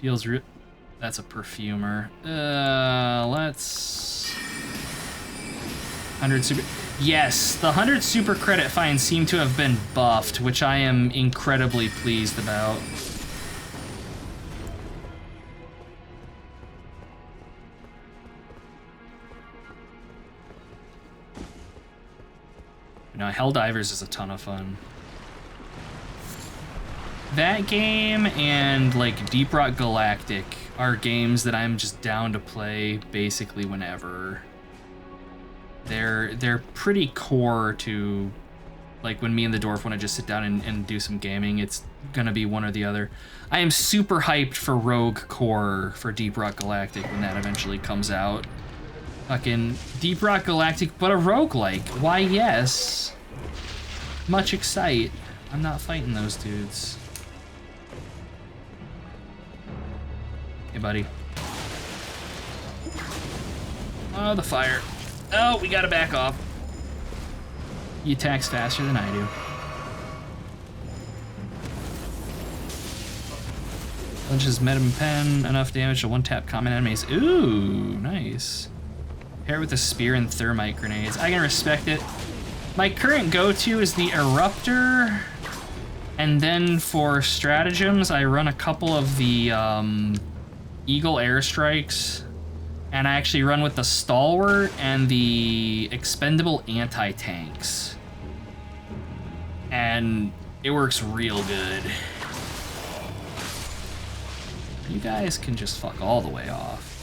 Feels real. That's a perfumer. Let's 100 super. Yes, the 100 super credit fines seem to have been buffed, which I am incredibly pleased about. No, Helldivers is a ton of fun. That game and like Deep Rock Galactic are games that I'm just down to play basically whenever. They're pretty core to like when me and the dwarf want to just sit down and do some gaming. It's gonna be one or the other. I am super hyped for Rogue Core for Deep Rock Galactic when that eventually comes out. Fucking Deep Rock Galactic, but a roguelike. Why, yes. Much excite. I'm not fighting those dudes. Hey, buddy. Oh, the fire. Oh, we gotta back off. He attacks faster than I do. Lunches Medum Pen, enough damage to one-tap common enemies. Ooh, nice. Pair with the spear and thermite grenades. I can respect it. My current go-to is the Eruptor, and then for stratagems, I run a couple of the Eagle airstrikes, and I actually run with the Stalwart and the Expendable anti-tanks. And it works real good. You guys can just fuck all the way off.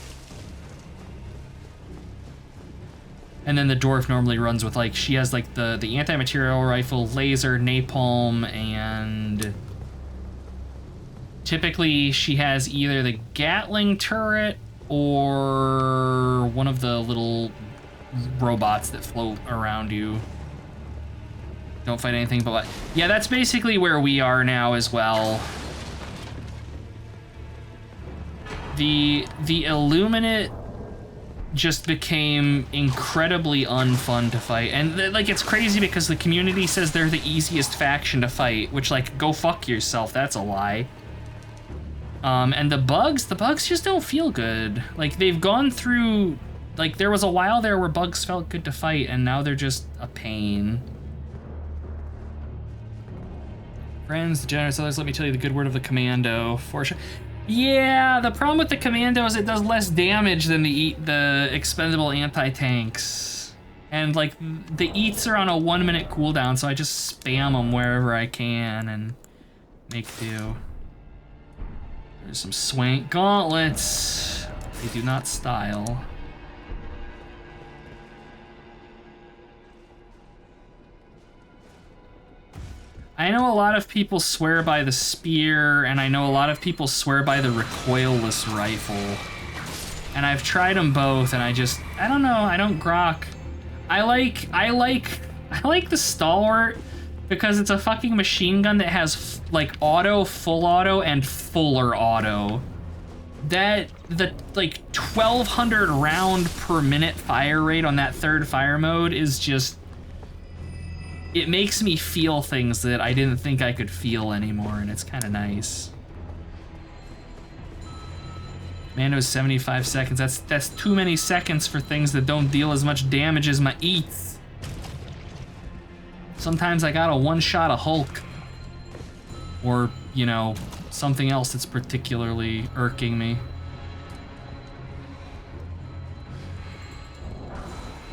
And then the dwarf normally runs with like, she has like the anti-material rifle, laser, napalm, and typically she has either the Gatling turret or one of the little robots that float around you. Don't fight anything but what? Yeah, that's basically where we are now as well. The Illuminate just became incredibly unfun to fight, and like it's crazy because the community says they're the easiest faction to fight, which like go fuck yourself, that's a lie. And the bugs just don't feel good. Like they've gone through, like there was a while there where bugs felt good to fight, and now they're just a pain. Friends, the generous others, let me tell you the good word of the commando. For sure. Yeah, the problem with the commando is it does less damage than the expendable anti-tanks. And like the eats are on a 1 minute cooldown, so I just spam them wherever I can and make do. There's some swank gauntlets. They do not style. I know a lot of people swear by the spear, and I know a lot of people swear by the recoilless rifle. And I've tried them both, and I don't know, I don't grok. I like the Stalwart because it's a fucking machine gun that has like auto, full auto, and fuller auto. The like 1,200 round per minute fire rate on that third fire mode is just, it makes me feel things that I didn't think I could feel anymore, and it's kind of nice. Mando's 75 seconds. That's too many seconds for things that don't deal as much damage as my eats. Sometimes I gotta one-shot a Hulk. Or, you know, something else that's particularly irking me.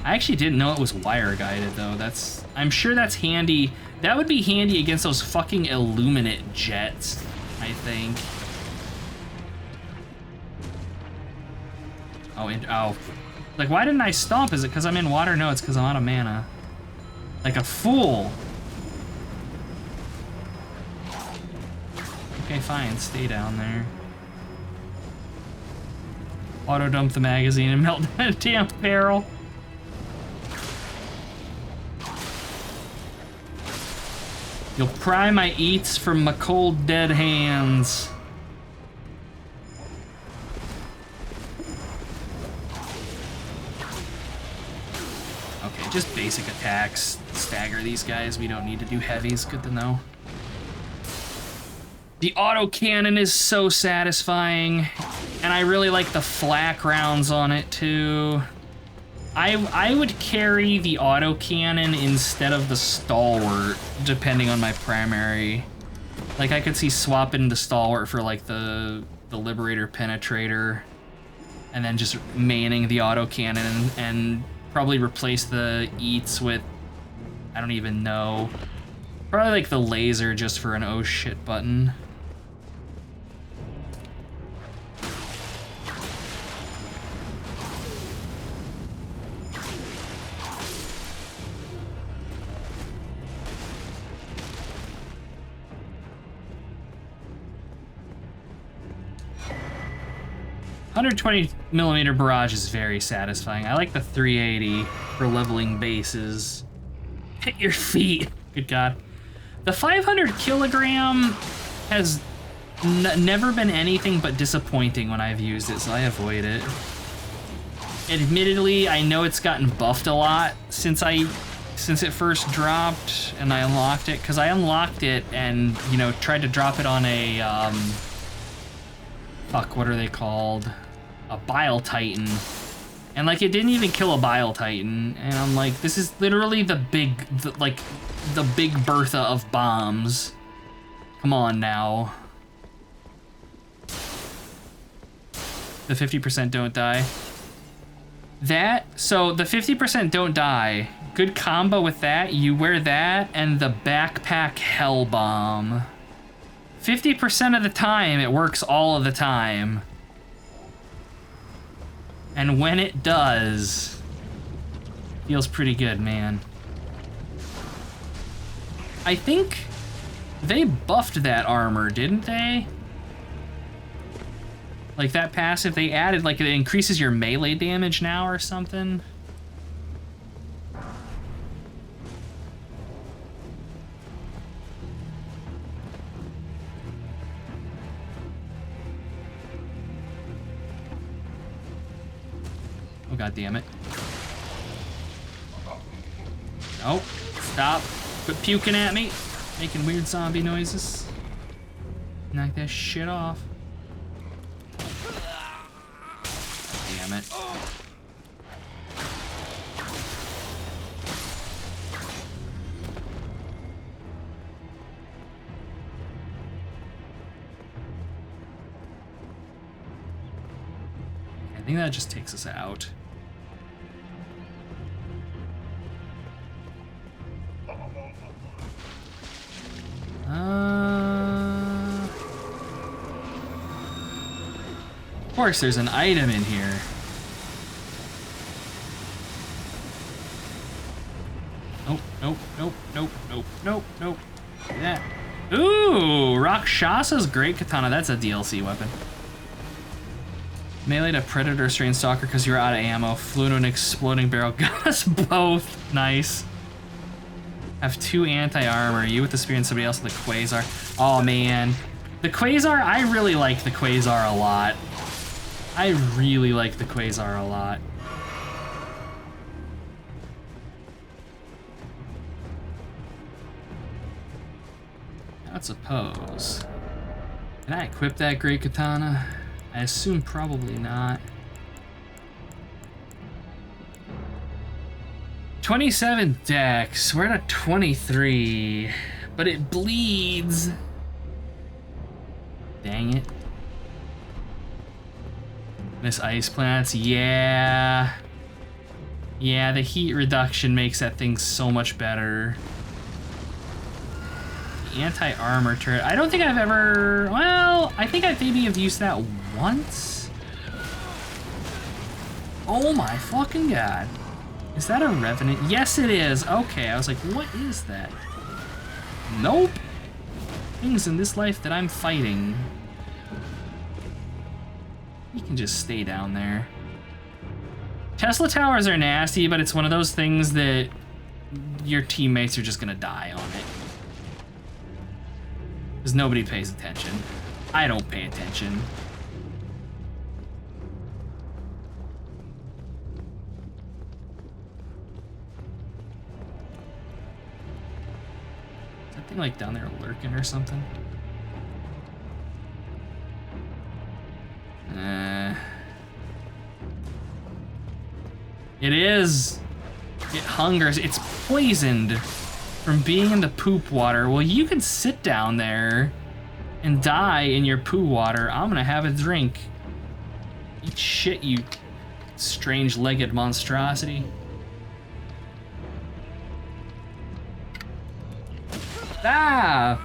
I actually didn't know it was wire guided though. I'm sure that's handy. That would be handy against those fucking Illuminate jets, I think. Oh, like why didn't I stomp? Is it because I'm in water? No, it's because I'm out of mana. Like a fool. Okay, fine, stay down there. Auto dump the magazine and melt that damn barrel. You'll pry my eats from my cold dead hands. Okay, just basic attacks. Stagger these guys. We don't need to do heavies. Good to know. The autocannon is so satisfying, and I really like the flak rounds on it too. I would carry the autocannon instead of the stalwart, depending on my primary. Like, I could see swapping the stalwart for like the Liberator Penetrator, and then just maining the autocannon and probably replace the eats with, I don't even know, probably like the laser just for an oh shit button. 120mm barrage is very satisfying. I like the 380 for leveling bases. Hit your feet. Good God. The 500 kilogram has never been anything but disappointing when I've used it, so I avoid it. Admittedly, I know it's gotten buffed a lot since it first dropped and I unlocked it, because I unlocked it and, you know, tried to drop it on a, fuck, what are they called? A Bile Titan. And, like, it didn't even kill a Bile Titan. And I'm like, this is literally the big Bertha of bombs. Come on now. The 50% don't die. So the 50% don't die. Good combo with that. You wear that and the backpack hell bomb. 50% of the time, it works all of the time. And when it does, feels pretty good, man. I think they buffed that armor, didn't they? Like that passive, they added, like, it increases your melee damage now or something. Oh, God damn it. Nope. Stop. Quit puking at me. Making weird zombie noises. Knock that shit off. Damn it. I think that just takes us out. Of course, there's an item in here. Nope, nope, nope, nope, nope, nope, nope. Yeah. Ooh, Rakshasa's Great Katana. That's a DLC weapon. Melee to Predator Strain Stalker because you're out of ammo. Flew into an exploding barrel. Got us both. Nice. Have 2 anti-armor. You with the spear and somebody else with the Quasar. Oh, man. The Quasar, I really like the Quasar a lot. I really like the Quasar a lot. Let's suppose. Can I equip that Great Katana? I assume probably not. 27 dex. We're at a 23, but it bleeds. Dang it. Miss Ice Plants, yeah. Yeah, the heat reduction makes that thing so much better. The anti-armor turret. I don't think I've ever, well, I think I maybe have used that once. Oh my fucking God. Is that a Revenant? Yes, it is. Okay, I was like, what is that? Nope. Things in this life that I'm fighting. You can just stay down there. Tesla towers are nasty, but it's one of those things that your teammates are just gonna die on it. Because nobody pays attention. I don't pay attention. Is that thing like down there lurking or something? It is. It hungers. It's poisoned from being in the poop water. Well, you can sit down there and die in your poo water. I'm gonna have a drink. Eat shit, you strange-legged monstrosity. Ah!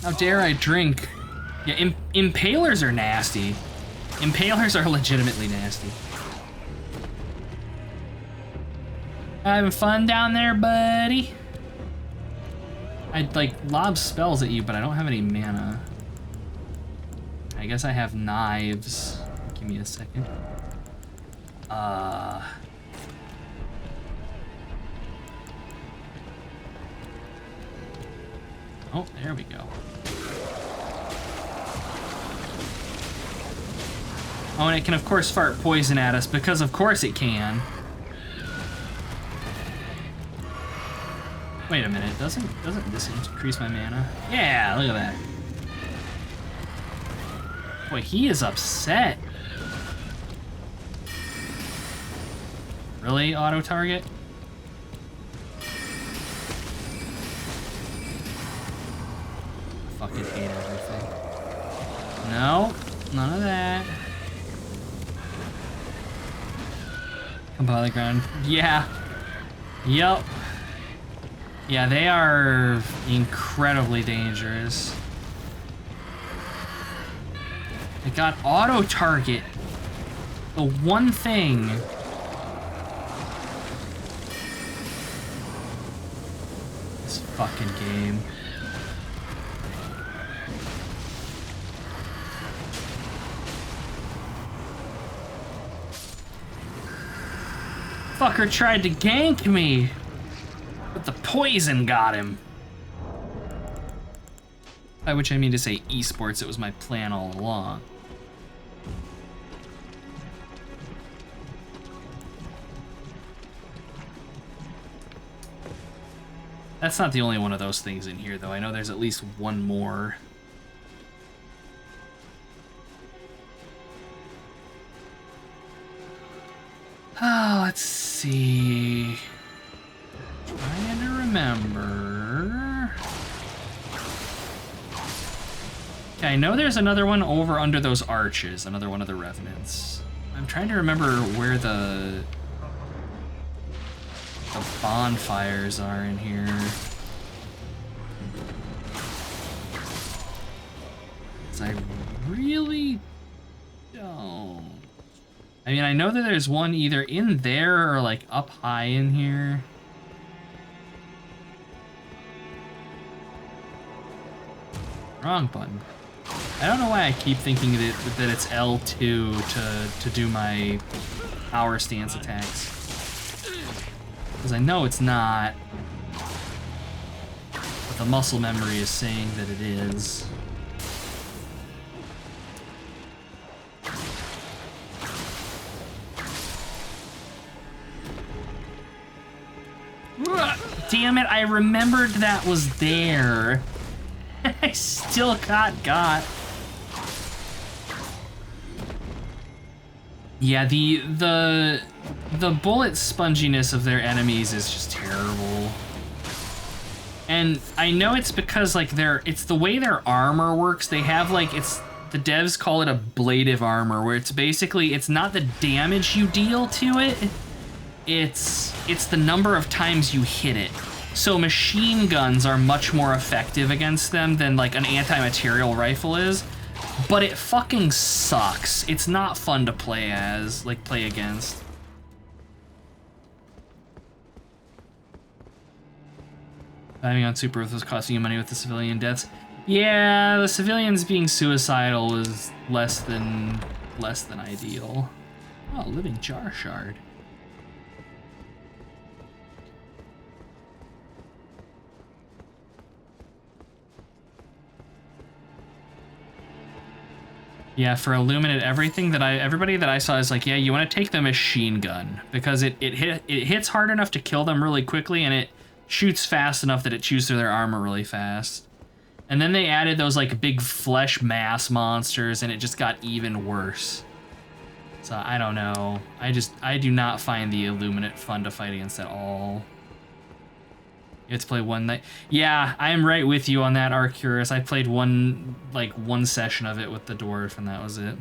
How dare I drink? Yeah, impalers are nasty. Impalers are legitimately nasty. Having fun down there, buddy? I'd like lob spells at you, but I don't have any mana. I guess I have knives. Give me a second. Oh, there we go. Oh, and it can of course fart poison at us because of course it can. Wait a minute, doesn't this increase my mana? Yeah, look at that. Boy, he is upset. Really, auto target? Fucking hate everything. No, none of that. Come by the ground. Yeah. Yup. Yeah, they are incredibly dangerous. I got auto target. The one thing. This fucking game. Fucker tried to gank me, but the poison got him. By which I mean to say esports, it was my plan all along. That's not the only one of those things in here, though. I know there's at least one more. Oh, let's see. Trying to remember. Okay, I know there's another one over under those arches, another one of the revenants. I'm trying to remember where the bonfires are in here. 'Cause I really don't. I mean, I know that there's one either in there or like up high in here. Wrong button. I don't know why I keep thinking that it's L2 to do my power stance attacks. Because I know it's not. But the muscle memory is saying that it is. Damn it, I remembered that was there. I still got. Yeah, the bullet sponginess of their enemies is just terrible. And I know it's because like it's the way their armor works. They have like the devs call it ablative armor, where it's basically it's not the damage you deal to it. It's the number of times you hit it. So machine guns are much more effective against them than like an anti-material rifle is, but it fucking sucks. It's not fun to play as, like play against. Diving on Super Earth was costing you money with the civilian deaths. Yeah, the civilians being suicidal was less than ideal. Oh, living jar shard. Yeah, for Illuminate, everybody that I saw is like, yeah, you want to take the machine gun because it hits hard enough to kill them really quickly, and it shoots fast enough that it chews through their armor really fast. And then they added those like big flesh mass monsters, and it just got even worse. So I don't know. I do not find the Illuminate fun to fight against at all. You have to play one night. Yeah, I am right with you on that, Arcurus. I played one session of it with the dwarf, and that was it.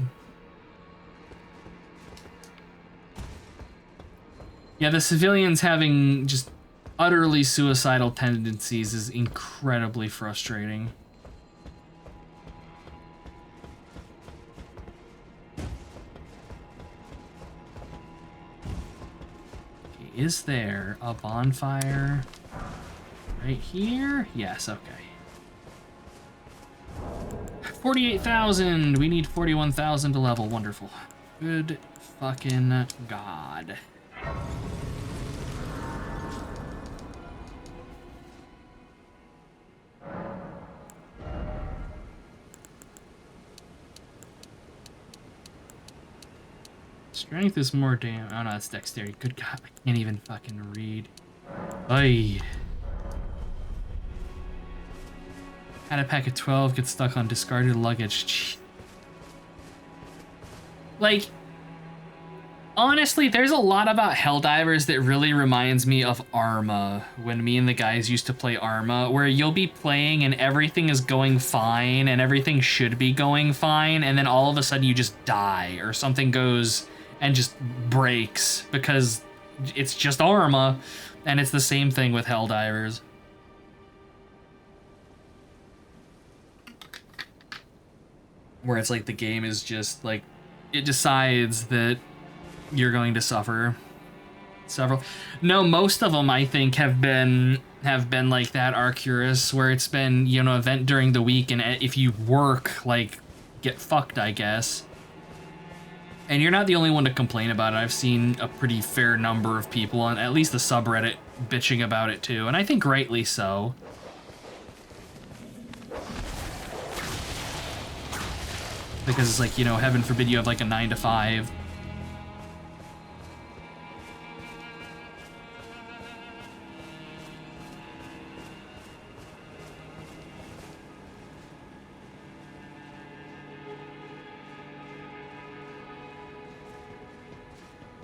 Yeah, the civilians having just utterly suicidal tendencies is incredibly frustrating. Okay, is there a bonfire right here? Yes, okay. 48,000! We need 41,000 to level. Wonderful. Good fucking God. Strength is more damn. Oh no, that's dexterity. Good God, I can't even fucking read. Ay. Had a pack of 12, get stuck on discarded luggage. Like, honestly, there's a lot about Helldivers that really reminds me of Arma, when me and the guys used to play Arma, where you'll be playing and everything is going fine and everything should be going fine, and then all of a sudden you just die or something goes and just breaks because it's just Arma, and it's the same thing with Helldivers. Where it's like the game is just like, it decides that you're going to suffer. Several. No, most of them I think have been like that, Arcurus, where it's been, you know, event during the week, and if you work, like, get fucked, I guess. And you're not the only one to complain about it. I've seen a pretty fair number of people on at least the subreddit bitching about it too, and I think rightly so. Because it's like, you know, heaven forbid you have like a 9 to 5.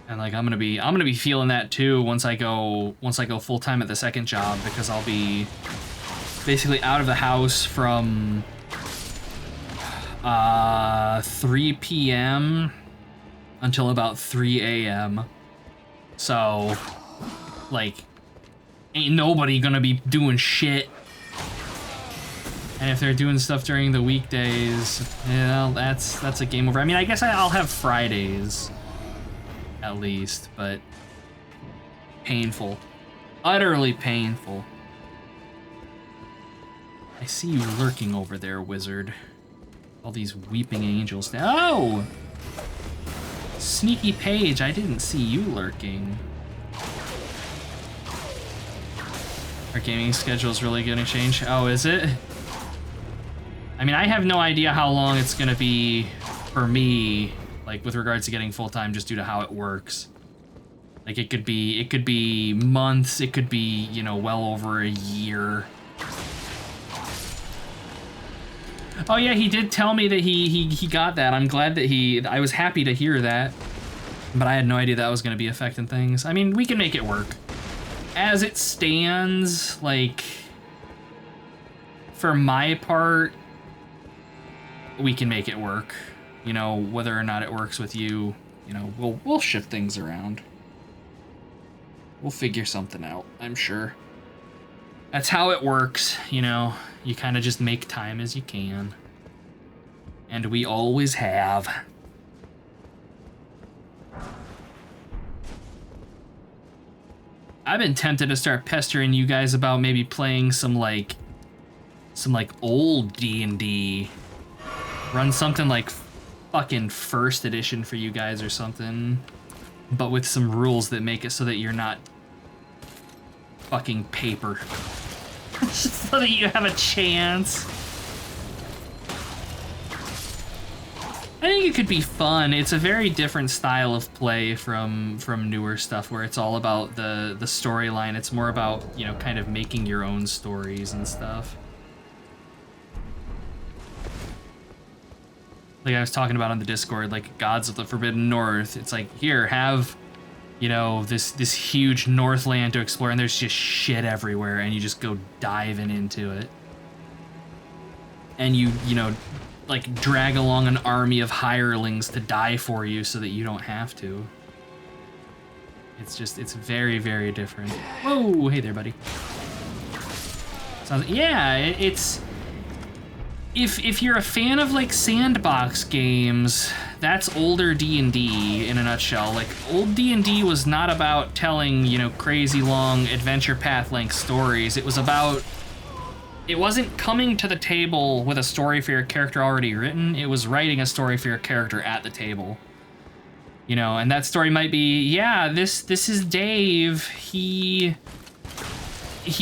And like I'm gonna be feeling that too once I go full time at the second job, because I'll be basically out of the house from 3 p.m. until about 3 a.m. So like ain't nobody gonna be doing shit. And if they're doing stuff during the weekdays, you know, that's a game over. I mean, I guess I'll have Fridays at least, but painful. Utterly painful. I see you lurking over there, wizard. All these weeping angels. Oh! Sneaky Page, I didn't see you lurking. Our gaming schedule is really gonna change. Oh, is it? I mean, I have no idea how long it's gonna be for me, like with regards to getting full-time, just due to how it works. Like it could be months, it could be, you know, well over a year. Oh yeah, he did tell me that he got that. I'm glad that I was happy to hear that. But I had no idea that was gonna be affecting things. I mean, we can make it work. As it stands, like, for my part, we can make it work. You know, whether or not it works with you, you know, we'll shift things around. We'll figure something out, I'm sure. That's how it works, you know. You kind of just make time as you can. And we always have. I've been tempted to start pestering you guys about maybe playing some old D&D. Run something like fucking first edition for you guys or something, but with some rules that make it so that you're not fucking paper. Just so that you have a chance. I think it could be fun. It's a very different style of play from newer stuff where it's all about the storyline. It's more about, you know, kind of making your own stories and stuff. like I was talking about on the Discord, like Gods of the Forbidden North. It's like, here, have, you know, this huge Northland to explore, and there's just shit everywhere, and you just go diving into it. And you know, like drag along an army of hirelings to die for you so that you don't have to. It's just, it's very, very different. Whoa, hey there, buddy. Sounds, yeah, it's... If you're a fan of like sandbox games, that's older D&D in a nutshell. Like old D&D was not about telling, you know, crazy long adventure path length stories. It was about, it wasn't coming to the table with a story for your character already written. It was writing a story for your character at the table. You know, and that story might be, yeah, this is Dave. He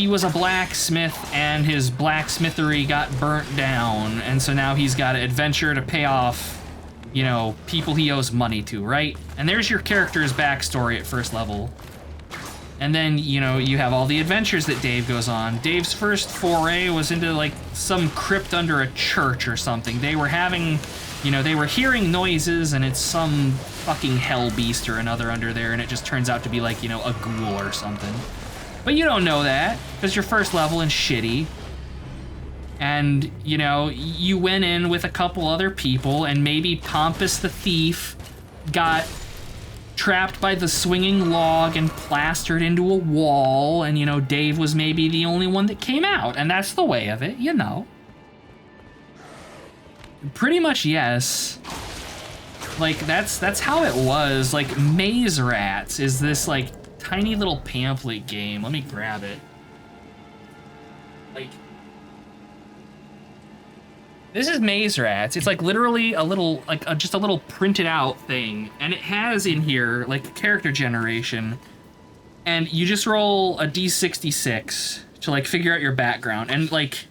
was a blacksmith and his blacksmithery got burnt down, and so now he's got to adventure to pay off, you know, people he owes money to, right? And there's your character's backstory at first level. And then, you know, you have all the adventures that Dave goes on. Dave's first foray was into like some crypt under a church or something. They were having, you know, they were hearing noises, and it's some fucking hell beast or another under there, and it just turns out to be like, you know, a ghoul or something. But you don't know that, because you're first level and shitty. And, you know, you went in with a couple other people, and maybe Pompous the Thief got trapped by the swinging log and plastered into a wall, and, you know, Dave was maybe the only one that came out, and that's the way of it, you know. Pretty much, yes. Like, that's how it was. Like, Maze Rats is this, like, tiny little pamphlet game. Let me grab it. Like, this is Maze Rats. It's like literally a little, like just a little printed out thing, and it has in here like character generation, and you just roll a d66 to like figure out your background and like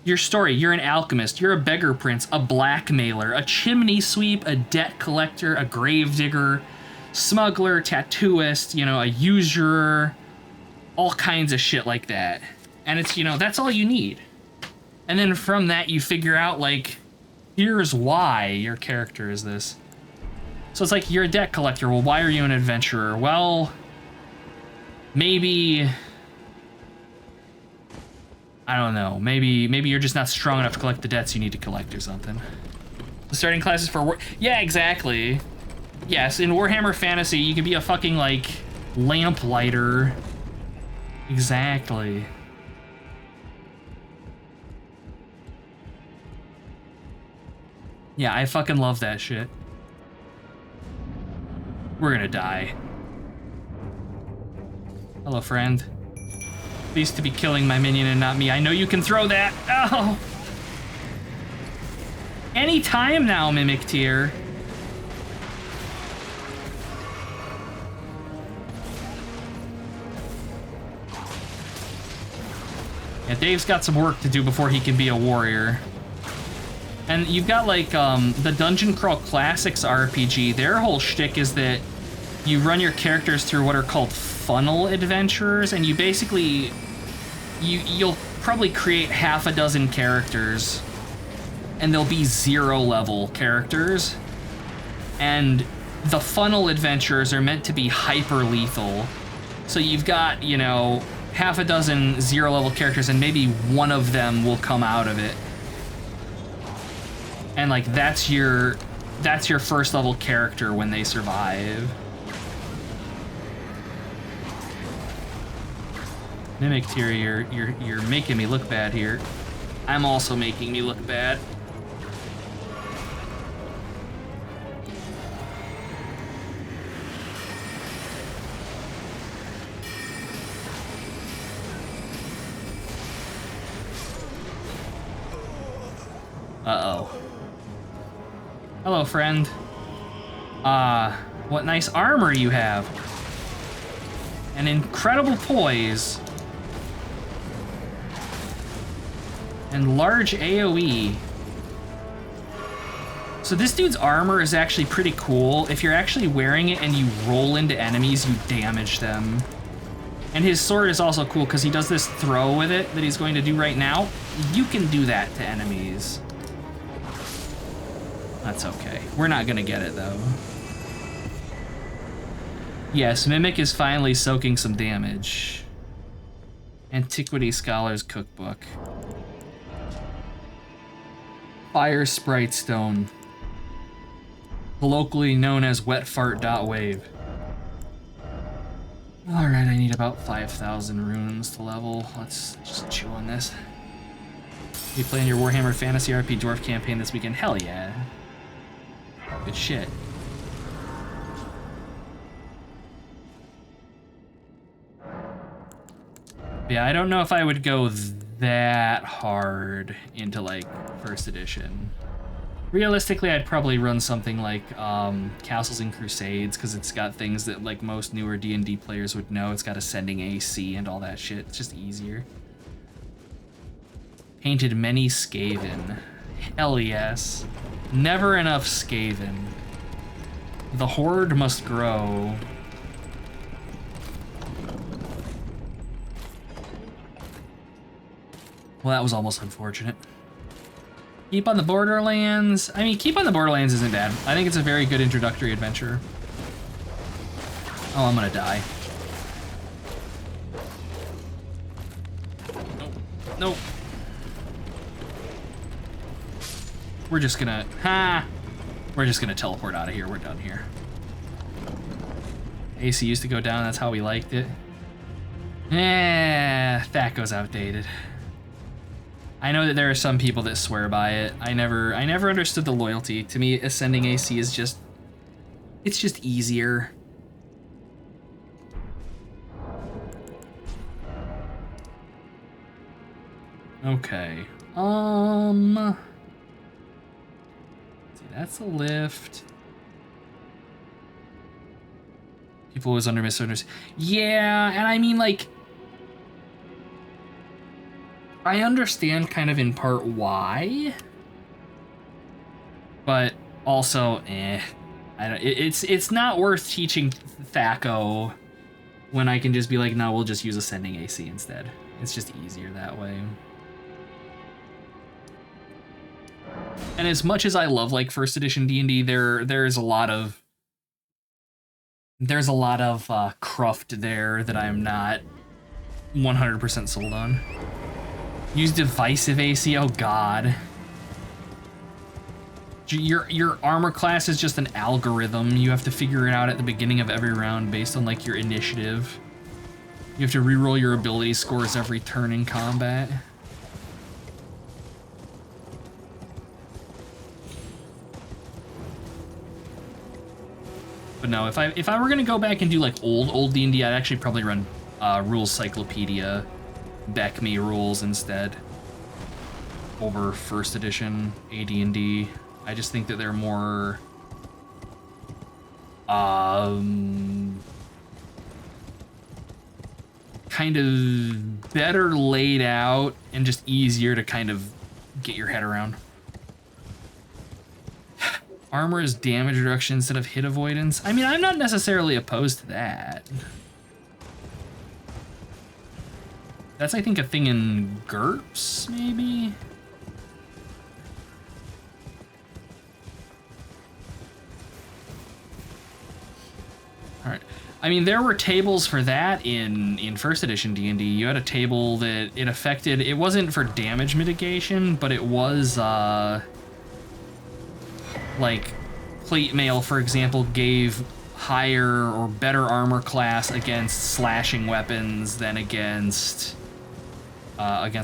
your story. You're an alchemist, you're a beggar prince, a blackmailer, a chimney sweep, a debt collector, a gravedigger, smuggler, tattooist, you know, a usurer, all kinds of shit like that. And it's, you know, that's all you need. And then from that you figure out, like, here's why your character is this. So it's like, you're a debt collector. Well, why are you an adventurer? Well, maybe, I don't know, maybe you're just not strong enough to collect the debts you need to collect or something. The starting classes for yeah, exactly. Yes, in Warhammer Fantasy, you can be a fucking, like, lamplighter. Exactly. Yeah, I fucking love that shit. We're gonna die. Hello, friend. Pleased to be killing my minion and not me. I know you can throw that. Oh! Any time now, Mimic Tier. Yeah, Dave's got some work to do before he can be a warrior. And you've got, like, the Dungeon Crawl Classics RPG. Their whole shtick is that you run your characters through what are called funnel adventures, and you basically... You'll probably create half a dozen characters, and they'll be 0-level characters. And the funnel adventures are meant to be hyper-lethal. So you've got, you know, half a dozen 0-level characters, and maybe one of them will come out of it. And like that's your first level character when they survive. Mimic Tier, you're making me look bad here. I'm also making me look bad. Uh-oh. Hello, friend. What nice armor you have. An incredible poise. And large AoE. So this dude's armor is actually pretty cool. If you're actually wearing it and you roll into enemies, you damage them. And his sword is also cool because he does this throw with it that he's going to do right now. You can do that to enemies. That's okay. We're not gonna get it, though. Yes, Mimic is finally soaking some damage. Antiquity Scholar's Cookbook. Fire Sprite Stone. Colloquially known as wetfart.wave. Alright, I need about 5,000 runes to level. Let's just chew on this. You playing your Warhammer Fantasy RP Dwarf campaign this weekend? Hell yeah. Good shit. Yeah, I don't know if I would go that hard into, like, first edition. Realistically, I'd probably run something like Castles and Crusades, because it's got things that, like, most newer D&D players would know. It's got ascending AC and all that shit. It's just easier. Painted many Skaven. Hell yes. Never enough Skaven. The horde must grow. Well, that was almost unfortunate. Keep on the Borderlands. I mean, Keep on the Borderlands isn't bad. I think it's a very good introductory adventure. Oh, I'm gonna die. Nope. Nope. We're just gonna... We're just gonna teleport out of here. We're done here. AC used to go down. That's how we liked it. That goes outdated. I know that there are some people that swear by it. I never understood the loyalty. To me, ascending AC is just... It's just easier. Okay. See, that's a lift. People always under misunderstood. Yeah, and I mean, like... I understand kind of in part why, but also, it's not worth teaching THAC0 when I can just be like, no, we'll just use ascending AC instead. It's just easier that way. And as much as I love like first edition D&D, there's a lot of cruft there that I'm not 100% sold on. Use divisive AC, oh god. Your armor class is just an algorithm. You have to figure it out at the beginning of every round based on like your initiative. You have to reroll your ability scores every turn in combat. But no, if I were gonna go back and do like old D&D, I'd actually probably run Rules Cyclopedia. BECMI rules instead over first edition AD&D. I just think that they're more kind of better laid out and just easier to kind of get your head around. Armor is damage reduction instead of hit avoidance. I mean, I'm not necessarily opposed to that. That's, I think, a thing in GURPS, maybe? Alright. I mean, there were tables for that in first edition D&D. You had a table that it affected... It wasn't for damage mitigation, but it was, like, plate mail, for example, gave higher or better armor class against slashing weapons than against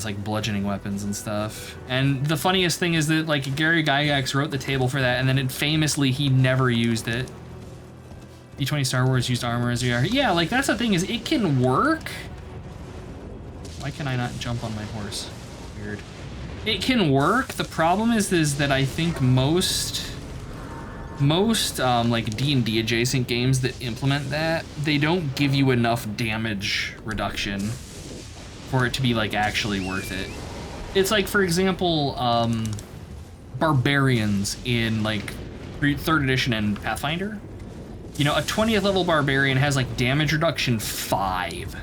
like bludgeoning weapons and stuff. And the funniest thing is that like Gary Gygax wrote the table for that, and then famously he never used it. D20 Star Wars used armor as VR. Yeah, like that's the thing, is it can work. Why can I not jump on my horse? Weird. It can work. The problem is that I think most like D&D adjacent games that implement that, they don't give you enough damage reduction for it to be like actually worth it. It's like, for example, barbarians in like 3rd edition and Pathfinder. You know, a 20th level barbarian has like damage reduction 5.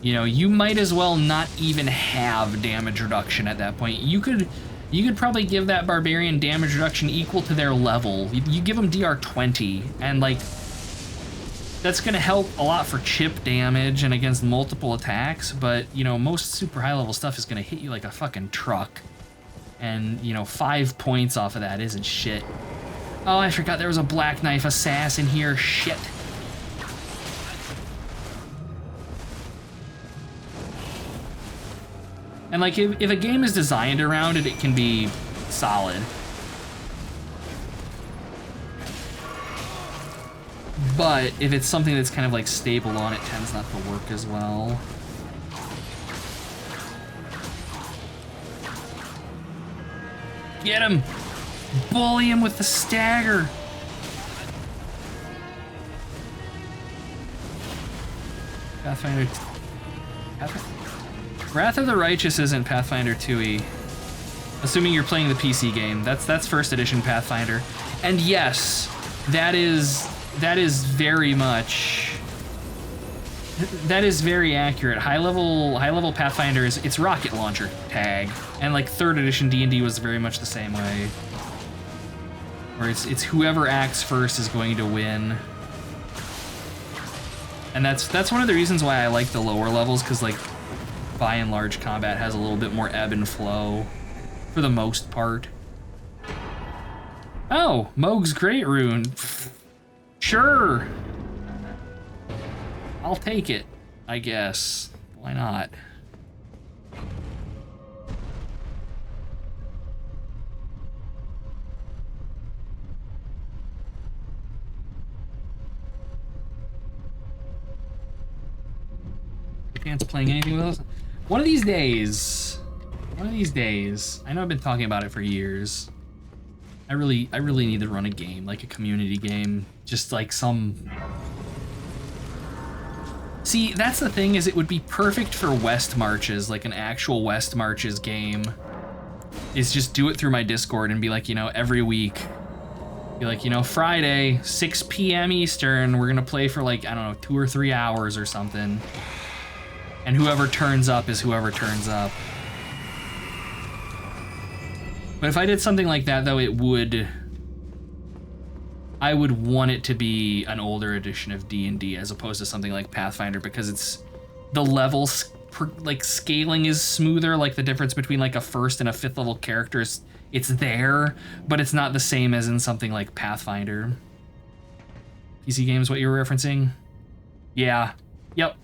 You know, you might as well not even have damage reduction at that point. You could You could probably give that barbarian damage reduction equal to their level. You give them DR 20, and like, that's gonna help a lot for chip damage and against multiple attacks, but you know, most super high level stuff is gonna hit you like a fucking truck. And you know, 5 points off of that isn't shit. Oh, I forgot there was a Black Knife assassin here, shit. And like, if a game is designed around it, it can be solid. But if it's something that's kind of like stapled on, it tends not to work as well. Get him! Bully him with the stagger! Pathfinder... Wrath of the Righteous isn't Pathfinder 2e. Assuming you're playing the PC game. That's first edition Pathfinder. And yes, that is very much... That is very accurate. High level Pathfinder it's rocket launcher tag. And like 3rd edition D&D was very much the same way. Where it's whoever acts first is going to win. And that's one of the reasons why I like the lower levels, because like by and large combat has a little bit more ebb and flow for the most part. Oh, Mohg's Great Rune. Sure. I'll take it, I guess. Why not? Chance playing anything with us? One of these days. I know I've been talking about it for years. I really need to run a game, like a community game, just like some... See, that's the thing, is it would be perfect for West Marches, like an actual West Marches game. Is just do it through my Discord and be like, you know, every week. Be like, you know, Friday, 6 p.m. Eastern, we're gonna play for like, I don't know, 2 or 3 hours or something. And whoever turns up is whoever turns up. But if I did something like that, though, I would want it to be an older edition of D&D as opposed to something like Pathfinder, because it's the levels, like scaling is smoother. Like the difference between like a 1st and a 5th level character is, it's there, but it's not the same as in something like Pathfinder. PC games, what you were referencing? Yeah. Yep.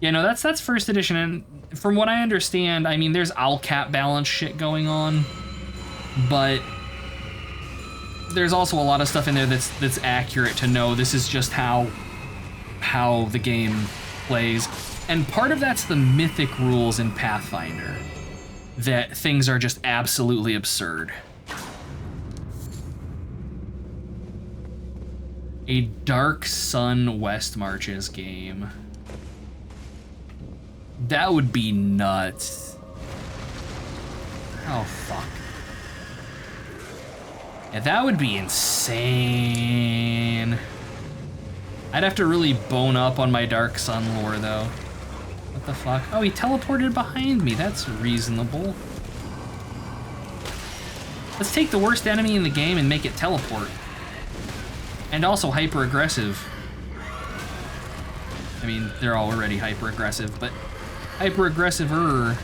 Yeah, no, that's 1st edition, and from what I understand, I mean, there's OWL balance shit going on, but there's also a lot of stuff in there that's accurate to know this is just how the game plays. And part of that's the mythic rules in Pathfinder, that things are just absolutely absurd. A Dark Sun West Marches game. That would be nuts. Oh, fuck. Yeah, that would be insane. I'd have to really bone up on my Dark Sun lore, though. What the fuck? Oh, he teleported behind me. That's reasonable. Let's take the worst enemy in the game and make it teleport. And also hyper-aggressive. I mean, they're already hyper-aggressive, but hyper-aggressive-er.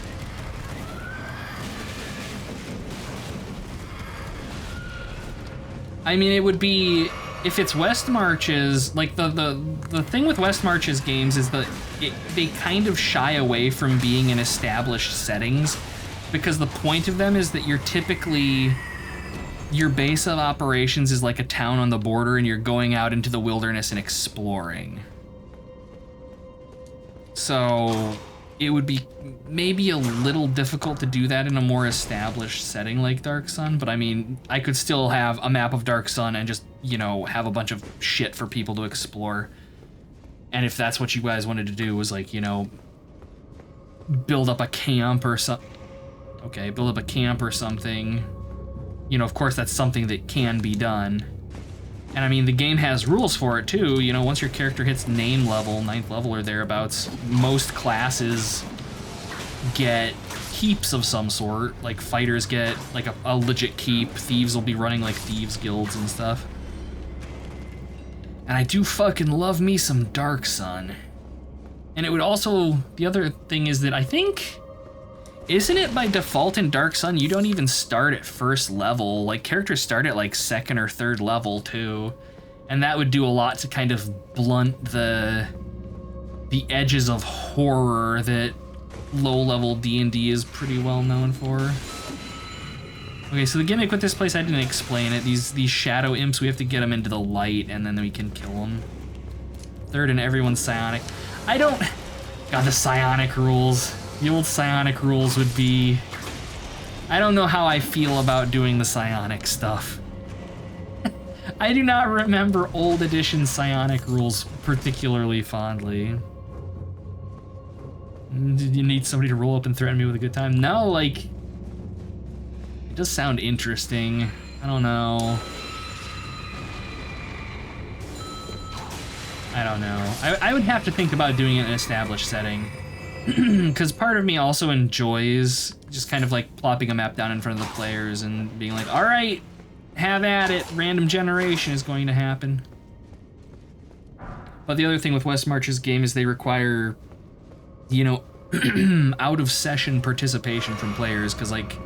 I mean, it would be, if it's West Marches, like the thing with West Marches games is that they kind of shy away from being in established settings, because the point of them is that you're typically, your base of operations is like a town on the border and you're going out into the wilderness and exploring. So it would be maybe a little difficult to do that in a more established setting like Dark Sun, but I mean, I could still have a map of Dark Sun and just, you know, have a bunch of shit for people to explore. And if that's what you guys wanted to do, was like, you know, build up a camp or something. Okay, build up a camp or something. You know, of course, that's something that can be done. And I mean, the game has rules for it too. You know, once your character hits name level, 9th level or thereabouts, most classes get keeps of some sort. Like fighters get like a legit keep. Thieves will be running like thieves guilds and stuff. And I do fucking love me some Dark Sun. And it would also, the other thing is that I think, isn't it by default in Dark Sun, you don't even start at first level. Like characters start at like second or third level too. And that would do a lot to kind of blunt the edges of horror that low-level D&D is pretty well known for. Okay, so the gimmick with this place, I didn't explain it. These shadow imps, we have to get them into the light and then we can kill them. Third and everyone's psionic. I don't... God, the psionic rules. The old psionic rules would be... I don't know how I feel about doing the psionic stuff. I do not remember old edition psionic rules particularly fondly. Did you need somebody to roll up and threaten me with a good time? No, like... It does sound interesting. I don't know. I don't know. I would have to think about doing it in an established setting. Because part of me also enjoys just kind of like plopping a map down in front of the players and being like, all right, have at it. Random generation is going to happen. But the other thing with West March's game is they require, you know, out of session participation from players, because like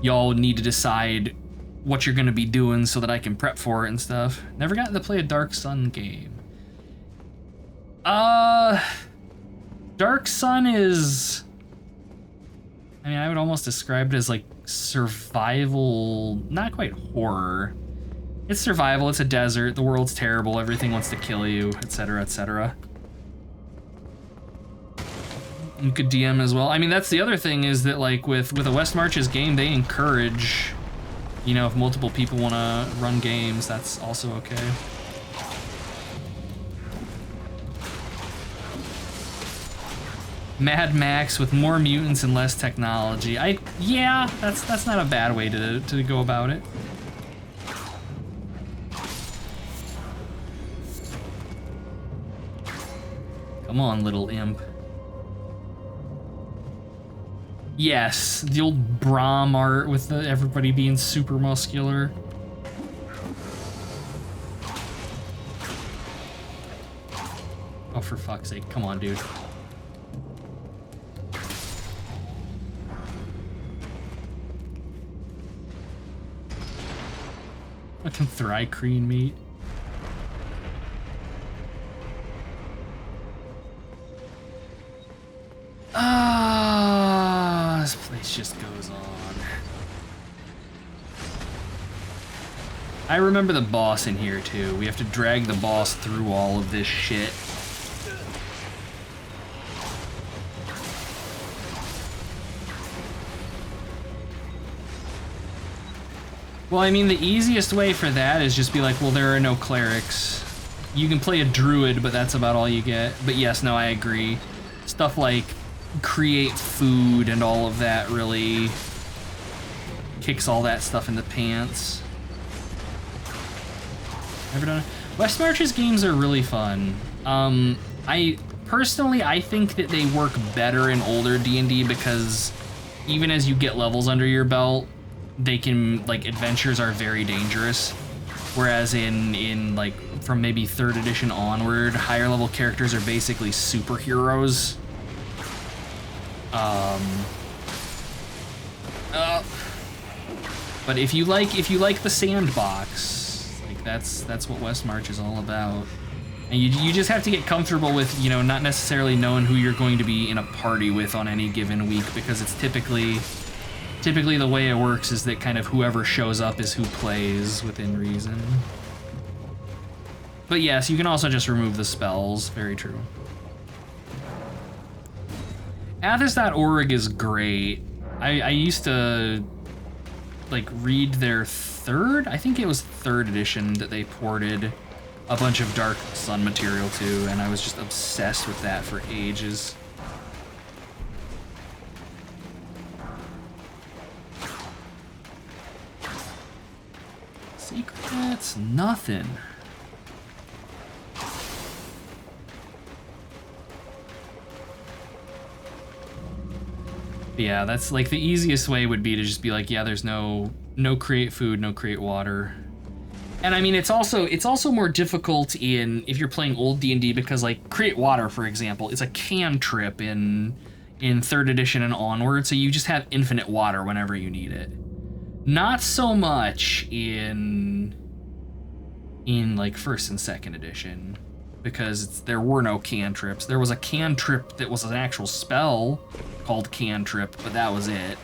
y'all need to decide what you're going to be doing so that I can prep for it and stuff. Never gotten to play a Dark Sun game. Dark Sun is, I mean, I would almost describe it as like survival, not quite horror. It's survival, it's a desert, the world's terrible, everything wants to kill you, etc., etc. You could DM as well. I mean, that's the other thing is that like with a West Marches game, they encourage, you know, if multiple people want to run games, that's also okay. Mad Max with more mutants and less technology. Yeah, that's not a bad way to go about it. Come on, little imp. Yes, the old Brahm art with everybody being super muscular. Oh, for fuck's sake, come on, dude. Fucking Thri-Kreen meat. This place just goes on. I remember the boss in here too. We have to drag the boss through all of this shit. Well, I mean, the easiest way for that is just be like, well, there are no clerics. You can play a druid, but that's about all you get. But yes, no, I agree. Stuff like create food and all of that really kicks all that stuff in the pants. Never done it. West Marches games are really fun. I think that they work better in older D&D because even as you get levels under your belt, they can, like, adventures are very dangerous. Whereas in like, from maybe 3rd edition onward, higher level characters are basically superheroes. But if you like the sandbox, like that's what West March is all about. And you just have to get comfortable with, you know, not necessarily knowing who you're going to be in a party with on any given week, because it's typically the way it works is that kind of whoever shows up is who plays within reason. But yes, you can also just remove the spells, very true. Athos.org is great. I used to like read their I think it was 3rd edition that they ported a bunch of Dark Sun material to, and I was just obsessed with that for ages. Secrets, nothing. Yeah, that's like the easiest way would be to just be like, yeah, there's no create food, no create water. And I mean, it's also more difficult in if you're playing old D&D because like create water, for example, is a cantrip in 3rd edition and onward, so you just have infinite water whenever you need it. Not so much in like 1st and 2nd edition, because there were no cantrips. There was a cantrip that was an actual spell called cantrip, but that was it.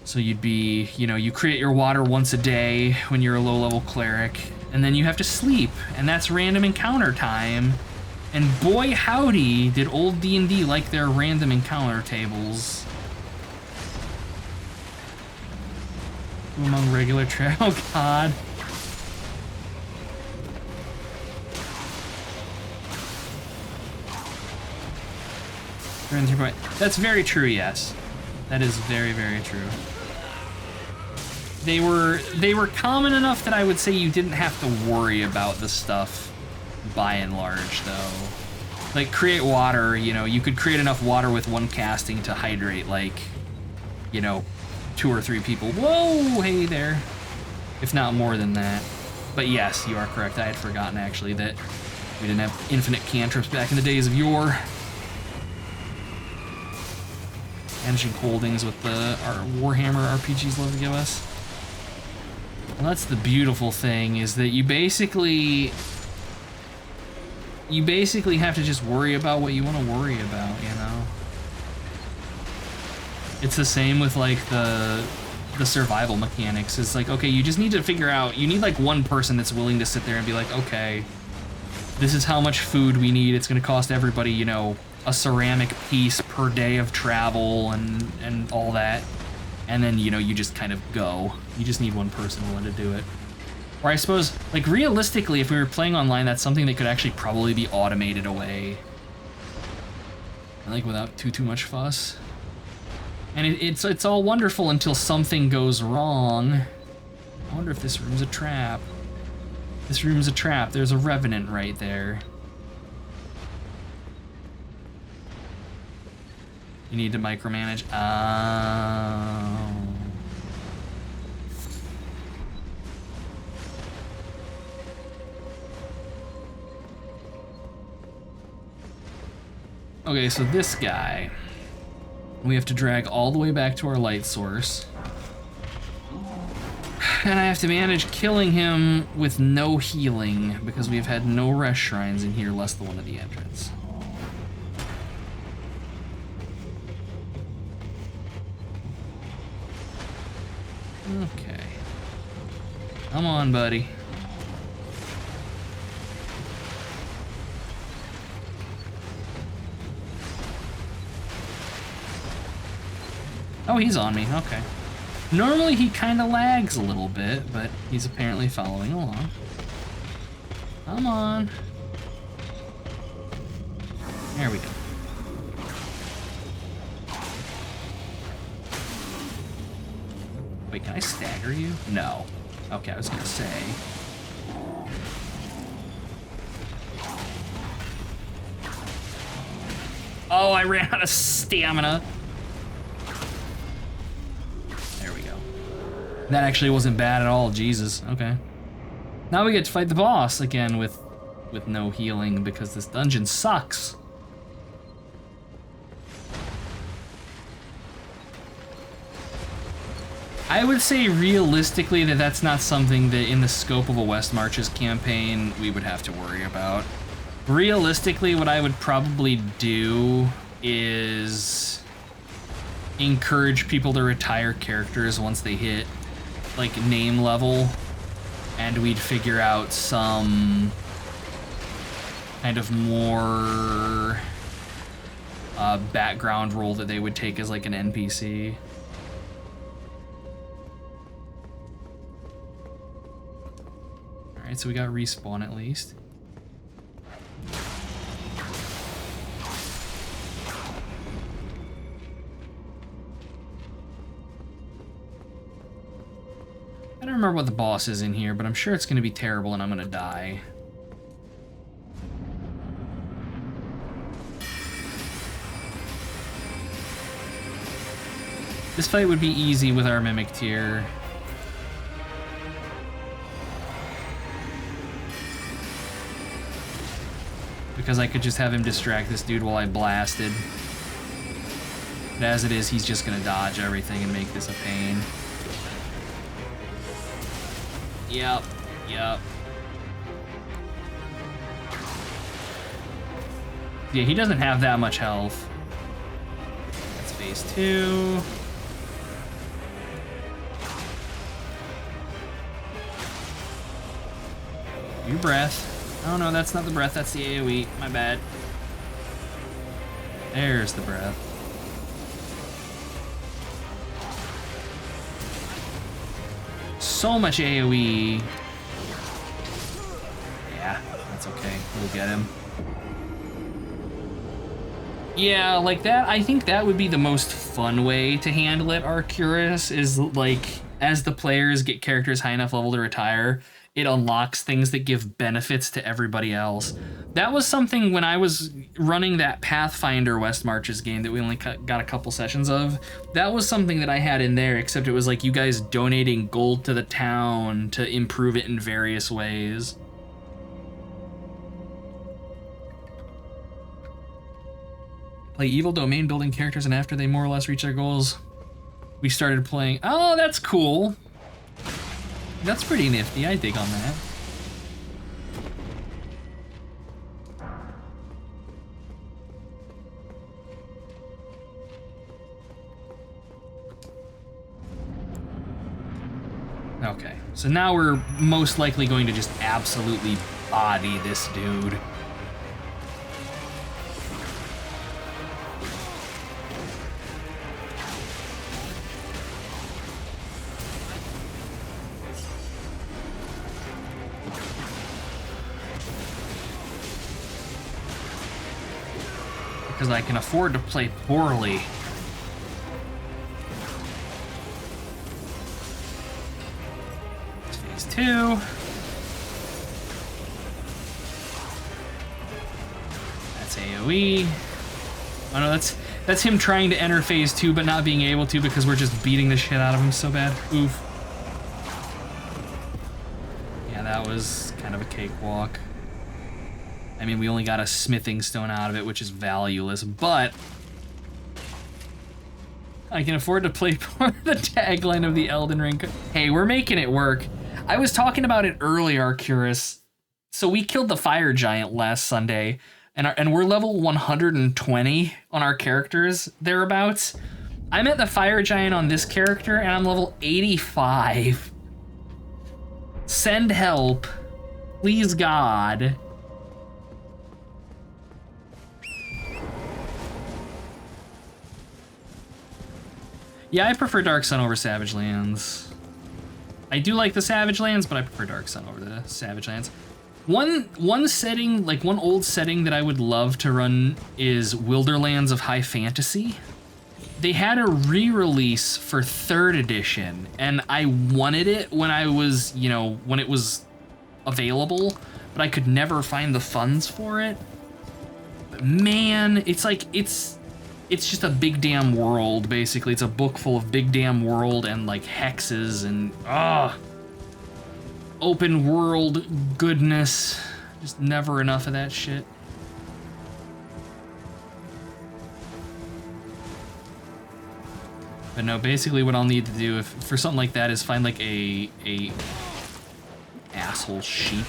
So you'd be, you know, you create your water once a day when you're a low-level cleric, and then you have to sleep, and that's random encounter time. And boy howdy, did old D&D like their random encounter tables. Among regular oh god. That's very true, yes. That is very, very true. They were common enough that I would say you didn't have to worry about the stuff by and large, though. Like, create water, you know, you could create enough water with one casting to hydrate, like, you know, 2 or 3 people. Whoa, hey there. If not more than that. But yes, you are correct. I had forgotten, actually, that we didn't have infinite cantrips back in the days of yore. Managing holdings with our Warhammer RPGs love to give us. Well, that's the beautiful thing, is that you basically have to just worry about what you want to worry about, you know? It's the same with like the survival mechanics. It's like, okay, you just need to figure out, you need like one person that's willing to sit there and be like, okay, this is how much food we need. It's going to cost everybody, you know, a ceramic piece per day of travel and all that. And then, you know, you just kind of go. You just need one person willing to do it. Or I suppose, like, realistically, if we were playing online, that's something that could actually probably be automated away. Like, without too much fuss. And it's all wonderful until something goes wrong. I wonder if this room's a trap. This room's a trap. There's a revenant right there. You need to micromanage. Oh. Okay, so this guy, we have to drag all the way back to our light source. And I have to manage killing him with no healing because we've had no rest shrines in here less than one at the entrance. Okay. Come on, buddy. Oh, he's on me. Okay. Normally he kind of lags a little bit, but he's apparently following along. Come on. There we go. Wait, can I stagger you? No. Okay, I was gonna say. Oh, I ran out of stamina. There we go. That actually wasn't bad at all, Jesus. Okay. Now we get to fight the boss again with no healing because this dungeon sucks. I would say realistically that that's not something that in the scope of a West Marches campaign we would have to worry about. Realistically, what I would probably do is encourage people to retire characters once they hit like name level, and we'd figure out some kind of more background role that they would take as like an NPC. Alright, so we got respawn at least. I don't remember what the boss is in here, but I'm sure it's going to be terrible and I'm going to die. This fight would be easy with our Mimic Tier. Because I could just have him distract this dude while I blasted. But as it is, he's just gonna dodge everything and make this a pain. Yep, yep. Yeah, he doesn't have that much health. That's phase 2. Your breath. Oh no, that's not the breath, that's the AoE. My bad. There's the breath. So much AoE. Yeah, that's okay. We'll get him. Yeah, like that, I think that would be the most fun way to handle it, Arcturus, is like, as the players get characters high enough level to retire, it unlocks things that give benefits to everybody else. That was something when I was running that Pathfinder West Marches game that we only got a couple sessions of. That was something that I had in there, except it was like you guys donating gold to the town to improve it in various ways. Play evil domain building characters, and after they more or less reach their goals, we started playing. Oh, that's cool. That's pretty nifty. I dig on that. Okay, so now we're most likely going to just absolutely body this dude. Because I can afford to play poorly. It's phase 2. That's AoE. Oh no, that's him trying to enter phase 2 but not being able to because we're just beating the shit out of him so bad. Oof. Yeah, that was kind of a cakewalk. I mean, we only got a smithing stone out of it, which is valueless, but I can afford to play for the tagline of the Elden Ring. Hey, we're making it work. I was talking about it earlier, Arcturus. So we killed the fire giant last Sunday, and we're level 120 on our characters, thereabouts. I'm at the fire giant on this character, and I'm level 85. Send help. Please, God. Yeah, I prefer Dark Sun over Savage Lands. I do like the Savage Lands, but I prefer Dark Sun over the Savage Lands. One setting, like one old setting that I would love to run is Wilderlands of High Fantasy. They had a re-release for 3rd edition, and I wanted it when I was, you know, when it was available, but I could never find the funds for it. But man, it's like, it's just a big damn world, basically. It's a book full of big damn world and like hexes and open world goodness. Just never enough of that shit. But no, basically what I'll need to do for something like that is find like a asshole sheep.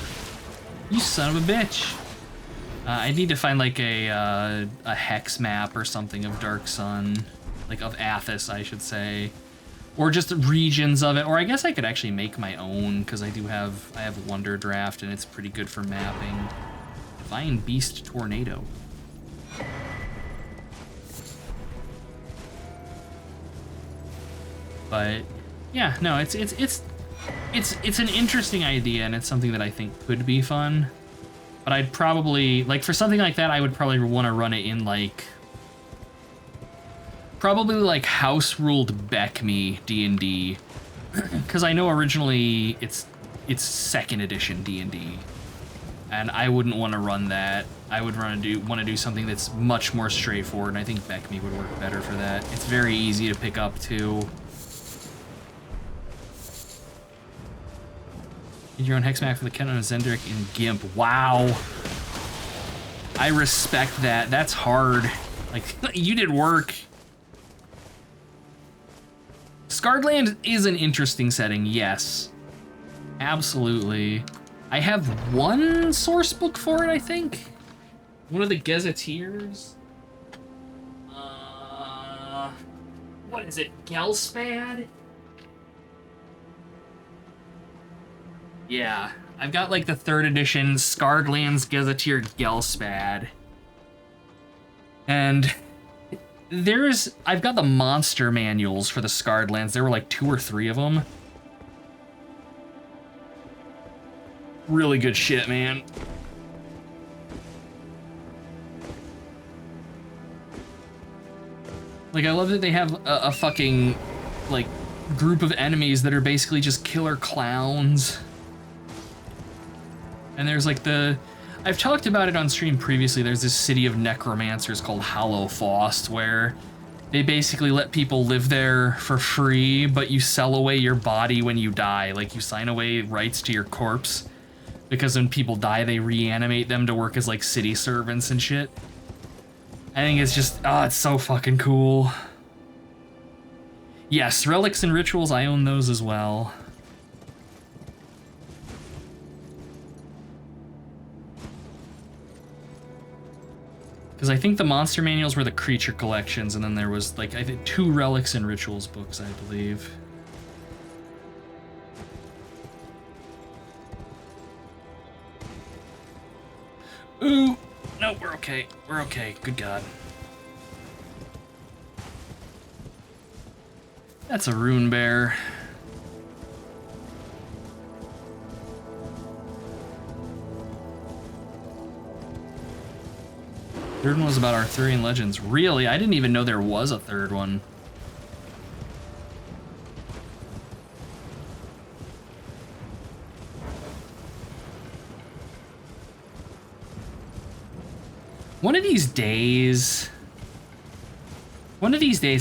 You son of a bitch. I need to find like a hex map or something of Dark Sun, like of Athos, I should say, or just regions of it. Or I guess I could actually make my own because I have Wonder Draft and it's pretty good for mapping. Divine Beast Tornado. But yeah, no, it's an interesting idea and it's something that I think could be fun. But I'd probably, like for something like that, I would probably want to run it in like, probably like house-ruled Beckme D&D. Because I know originally it's 2nd edition D&D. and I wouldn't want to run that. I would want to do something that's much more straightforward, and I think Beckme would work better for that. It's very easy to pick up too. Did your own Hexmap for the Kennen of Zendrick and Gimp. Wow. I respect that. That's hard. Like, you did work. Scarred Land is an interesting setting, yes. Absolutely. I have one source book for it, I think. One of the Gazetteers. What is it? Gelspad? Yeah, I've got like the 3rd edition Scarred Lands Gazetteer Gelspad. And I've got the monster manuals for the Scarred Lands. There were like 2 or 3 of them. Really good shit, man. Like, I love that they have a fucking, like, group of enemies that are basically just killer clowns. And there's like I've talked about it on stream previously, there's this city of necromancers called Hollowfrost, where they basically let people live there for free, but you sell away your body when you die. Like, you sign away rights to your corpse, because when people die, they reanimate them to work as like city servants and shit. I think it's just, it's so fucking cool. Yes, Relics and Rituals, I own those as well. Because I think the monster manuals were the creature collections, and then there was, like, I think 2 Relics and Rituals books, I believe. Ooh! No, we're okay. We're okay. Good God. That's a Rune Bear. Third one was about Arthurian legends. Really? I didn't even know there was a 3rd one. One of these days,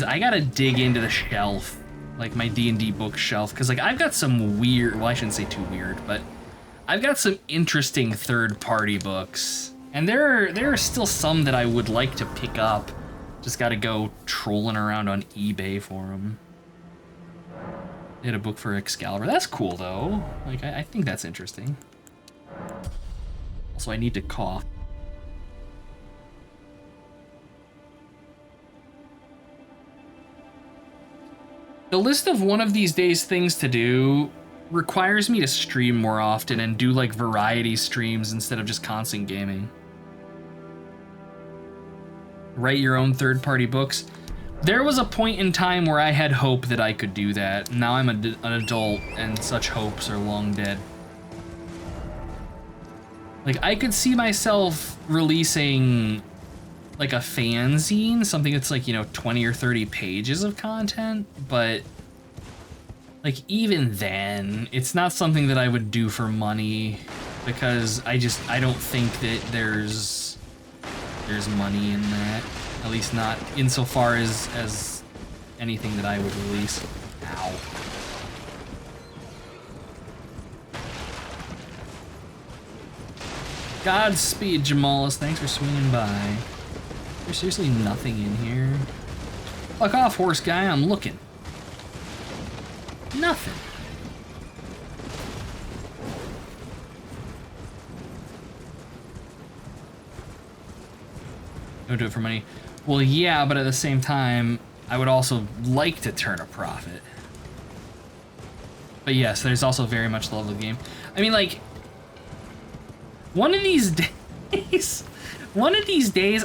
I gotta dig into the shelf, like my D&D bookshelf, because like I've got some weird, well, I shouldn't say too weird, but I've got some interesting third-party books. And there are still some that I would like to pick up. Just gotta go trolling around on eBay for them. They had a book for Excalibur. That's cool, though. Like, I think that's interesting. Also, I need to cough. The list of one of these days things to do requires me to stream more often and do, like, variety streams instead of just constant gaming. Write your own third-party books. There was a point in time where I had hope that I could do that. Now I'm an adult, and such hopes are long dead. Like, I could see myself releasing, like, a fanzine, something that's, like, you know, 20 or 30 pages of content, but, like, even then, it's not something that I would do for money, because I don't think that there's money in that. At least not insofar as anything that I would release. Ow. Godspeed, Jamalis. Thanks for swinging by. There's seriously nothing in here. Fuck off, horse guy. I'm looking. Nothing. Don't do it for money. Well, yeah, but at the same time, I would also like to turn a profit. But yes, there's also very much the love of the game. I mean, like, one of these days,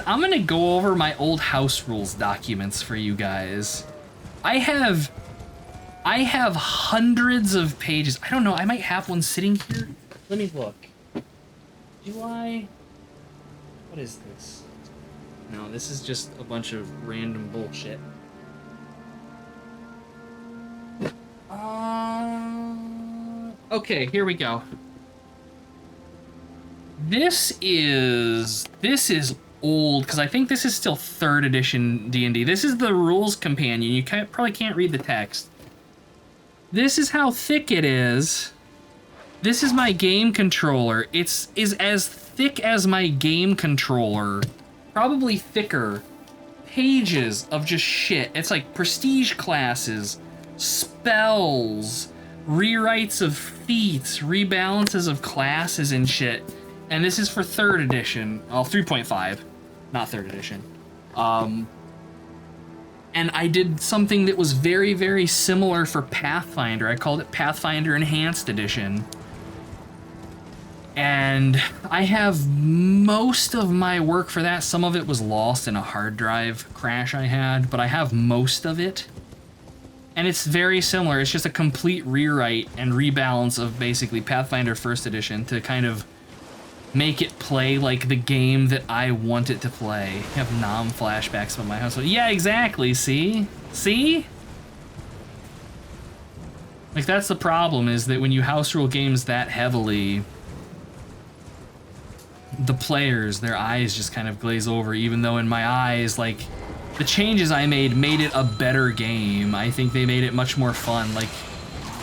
I'm gonna go over my old house rules documents for you guys. I have hundreds of pages. I don't know, I might have one sitting here. Let me look. Do I? What is this? No, this is just a bunch of random bullshit. Okay, here we go. This is old, because I think this is still 3rd edition D&D. This is the rules companion. You probably can't read the text. This is how thick it is. This is my game controller. It's as thick as my game controller. Probably thicker. Pages of just shit. It's like prestige classes, spells, rewrites of feats, rebalances of classes and shit. And this is for 3rd edition. Well, 3.5, not 3rd edition. And I did something that was very, very similar for Pathfinder. I called it Pathfinder Enhanced Edition. And I have most of my work for that. Some of it was lost in a hard drive crash I had, but I have most of it. And it's very similar. It's just a complete rewrite and rebalance of basically Pathfinder 1st Edition to kind of make it play like the game that I want it to play. I have flashbacks about my house. Yeah, exactly, see? See? Like, that's the problem, is that when you house rule games that heavily, the players, their eyes just kind of glaze over, even though in my eyes, like, the changes I made it a better game. I think they made it much more fun. Like,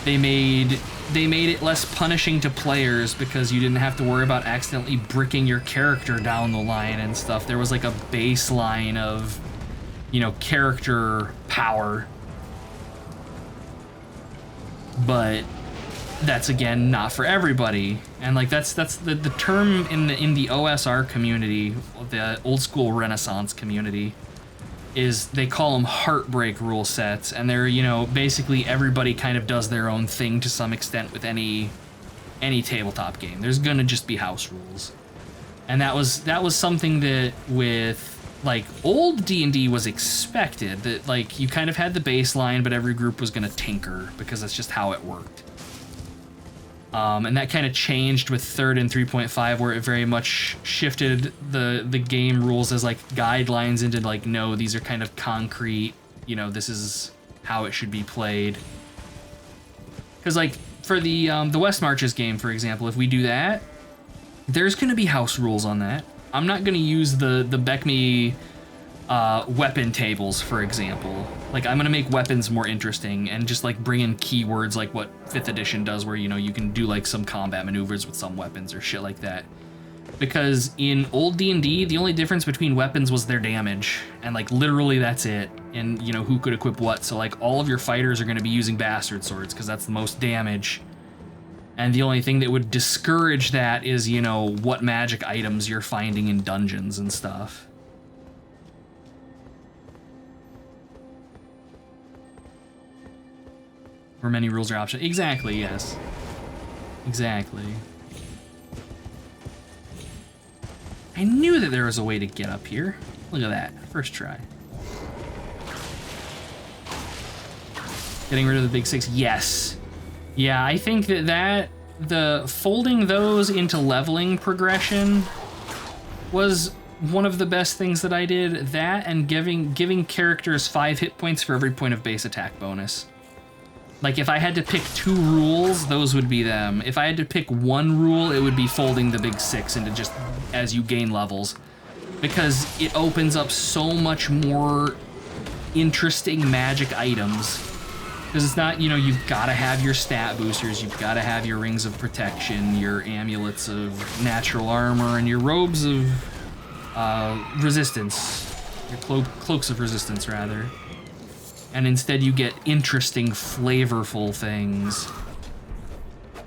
they made it less punishing to players because you didn't have to worry about accidentally bricking your character down the line and stuff. There was like a baseline of, you know, character power. But that's, again, not for everybody. And like that's the term in the OSR community, the old school Renaissance community, is they call them heartbreak rule sets, and they're, you know, basically everybody kind of does their own thing to some extent with any tabletop game. There's gonna just be house rules. And that was something that with like old D&D was expected, that like you kind of had the baseline, but every group was gonna tinker because that's just how it worked. And that kind of changed with 3rd and 3.5, where it very much shifted the game rules as like guidelines into like, no, these are kind of concrete, you know, this is how it should be played. Because like for the West Marches game, for example, if we do that, there's going to be house rules on that. I'm not going to use the BECMI weapon tables, for example. Like, I'm gonna make weapons more interesting and just like bring in keywords like what 5th edition does, where, you know, you can do like some combat maneuvers with some weapons or shit like that. Because in old D&D, the only difference between weapons was their damage, and like literally that's it. And, you know, who could equip what. So like all of your fighters are gonna be using bastard swords because that's the most damage. And the only thing that would discourage that is, you know, what magic items you're finding in dungeons and stuff. Where many rules are optional. Exactly, yes. Exactly. I knew that there was a way to get up here. Look at that. First try. Getting rid of the big 6. Yes. Yeah, I think the folding those into leveling progression was one of the best things that I did. That and giving characters 5 hit points for every point of base attack bonus. Like, if I had to pick 2 rules, those would be them. If I had to pick 1 rule, it would be folding the big 6 into just as you gain levels. Because it opens up so much more interesting magic items. Because it's not, you know, you've got to have your stat boosters, you've got to have your rings of protection, your amulets of natural armor, and your robes of resistance. Your cloaks of resistance, rather. And instead you get interesting, flavorful things.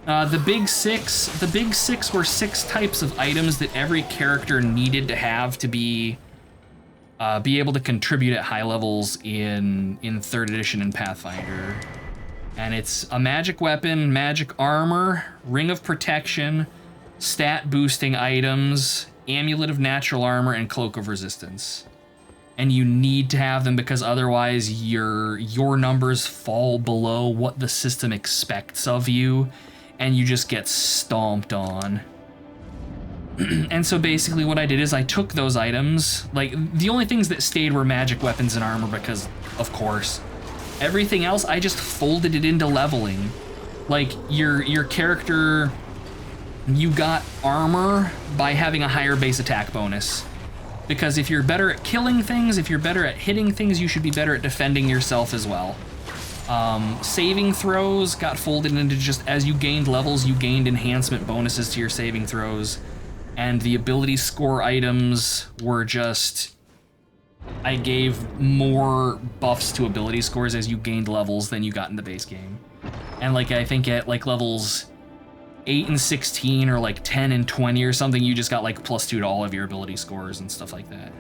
The big six were 6 types of items that every character needed to have to be able to contribute at high levels in 3rd edition and Pathfinder. And it's a magic weapon, magic armor, ring of protection, stat boosting items, amulet of natural armor, and cloak of resistance. And you need to have them because otherwise your numbers fall below what the system expects of you, and you just get stomped on. And so basically what I did is I took those items, like the only things that stayed were magic weapons and armor because, of course. Everything else, I just folded it into leveling. Like your character you got armor by having a higher base attack bonus. Because if you're better at killing things, if you're better at hitting things, you should be better at defending yourself as well. Saving throws got folded into just as you gained levels, you gained enhancement bonuses to your saving throws. And the ability score items were just... I gave more buffs to ability scores as you gained levels than you got in the base game. And like I think at like levels 8 and 16 or like 10 and 20 or something, you just got like +2 to all of your ability scores and stuff like that.